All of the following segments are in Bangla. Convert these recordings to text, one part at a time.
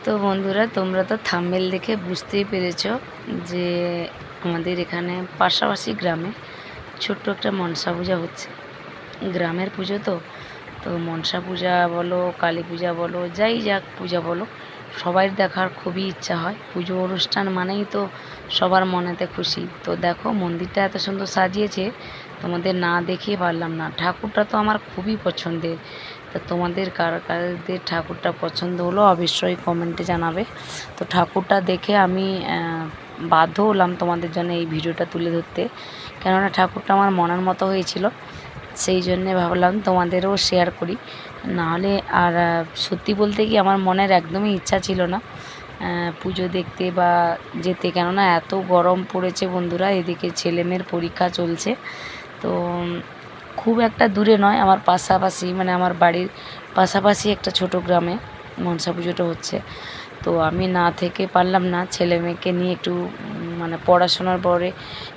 তো বন্ধুরা, তোমরা তো থাম্বনেল দেখে বুঝতেই পেরেছো যে আমাদের এখানে পাশাপাশি গ্রামে ছোট্ট একটা মনসা পূজা হচ্ছে। গ্রামের পুজো তো মনসা পূজা বলো, কালী পূজা বলো, যাই যাক পূজা বলো, সবাই দেখার খুবই ইচ্ছা হয়। পুজো অনুষ্ঠান মানেই তো সবার মনেতে খুশি। তো দেখো মন্দিরটা এত সুন্দর সাজিয়েছে, তোমাদের না দেখিয়ে পারলাম না। ঠাকুরটা তো আমার খুবই পছন্দের। তো তোমাদের কাদের ঠাকুরটা পছন্দ হলো অবশ্যই কমেন্টে জানাবে। তো ঠাকুরটা দেখে আমি বাধ্য হলাম তোমাদের জন্য এই ভিডিওটা তুলে ধরতে, কেননা ঠাকুরটা আমার মনের মতো হয়েছিল। সেই জন্যে ভাবলাম তোমাদেরও শেয়ার করি। নাহলে আর সত্যি বলতে কি আমার মনের একদমই ইচ্ছা ছিল না পুজো দেখতে বা যেতে, কেননা এত গরম পড়েছে বন্ধুরা। এদিকে ছেলেমেয়ের পরীক্ষা চলছে। তো খুব একটা দূরে নয়, আমার পাশাপাশি, মানে আমার বাড়ির পাশাপাশি একটা ছোট গ্রামে মনসা পুজোটা হচ্ছে। তো আমি না থেকে পারলাম না, ছেলে মেয়েকে নিয়ে একটু মানে পড়াশোনার পরে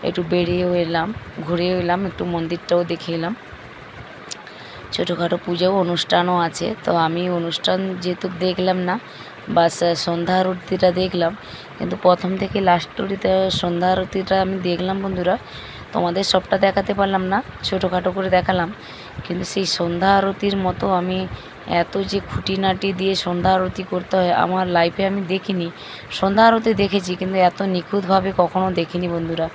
একটু বেরিয়েও এলাম, ঘুরেও এলাম, একটু মন্দিরটাও দেখে এলাম। ছোটোখাটো পুজো অনুষ্ঠানও আছে। তো আমি অনুষ্ঠান যেহেতু দেখলাম না, বাস সন্ধ্যা আরতিটা দেখলাম। কিন্তু প্রথম থেকে লাস্ট অবধিতে সন্ধ্যা আরতিটা আমি দেখলাম বন্ধুরা। তোমাদের সবটা দেখাতে পারলাম না, ছোটোখাটো করে দেখালাম। কিন্তু সেই সন্ধ্যা আরতির মতো আমি এত যে খুঁটিনাটি দিয়ে সন্ধ্যা আরতি করতে হয় আমার লাইফে আমি দেখিনি। সন্ধ্যা আরতি দেখেছি কিন্তু এত নিখুঁতভাবে কখনো দেখিনি বন্ধুরা।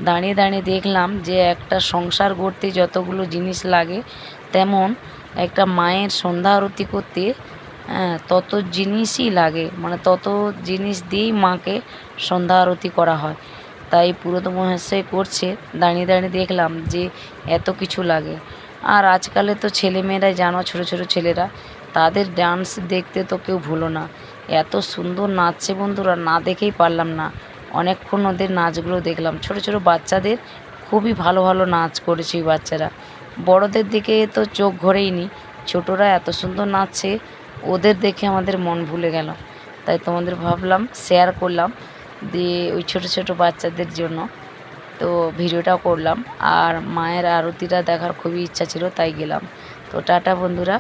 দাঁড়িয়ে দাঁড়িয়ে দেখলাম যে একটা সংসার গড়তে যতগুলো জিনিস লাগে, তেমন একটা মায়ের সন্ধ্যা আরতি করতে তত জিনিসই লাগে, মানে তত জিনিস দিয়েই মাকে সন্ধ্যা আরতি করা হয়। তাই পুরোহিত মহাশয় করছে, দাঁড়িয়ে দাঁড়িয়ে দেখলাম যে এত কিছু লাগে। আর আজকালে তো ছেলেমেয়েরাই জানো, ছোটো ছোটো ছেলেরা, তাদের ডান্স দেখতে তো কেউ ভুলো না। এত সুন্দর নাচছে বন্ধুরা, না দেখেই পারলাম না। অনেকক্ষণ ওদের নাচগুলো দেখলাম। ছোটো ছোটো বাচ্চাদের খুবই ভালো ভালো নাচ করেছে ওই বাচ্চারা। বড়দের দিকে তো চোখ ঘোরেইনি, ছোটরা এত সুন্দর নাচছে, ওদের দেখে আমাদের মন ভুলে গেল। তাই তোমাদের ভাবলাম শেয়ার করলাম, দিয়ে ওই ছোটো ছোটো বাচ্চাদের জন্য তো ভিডিওটা করলাম। আর মায়ের আরতিটা দেখার খুবই ইচ্ছা ছিল, তাই গেলাম। তো টাটা বন্ধুরা।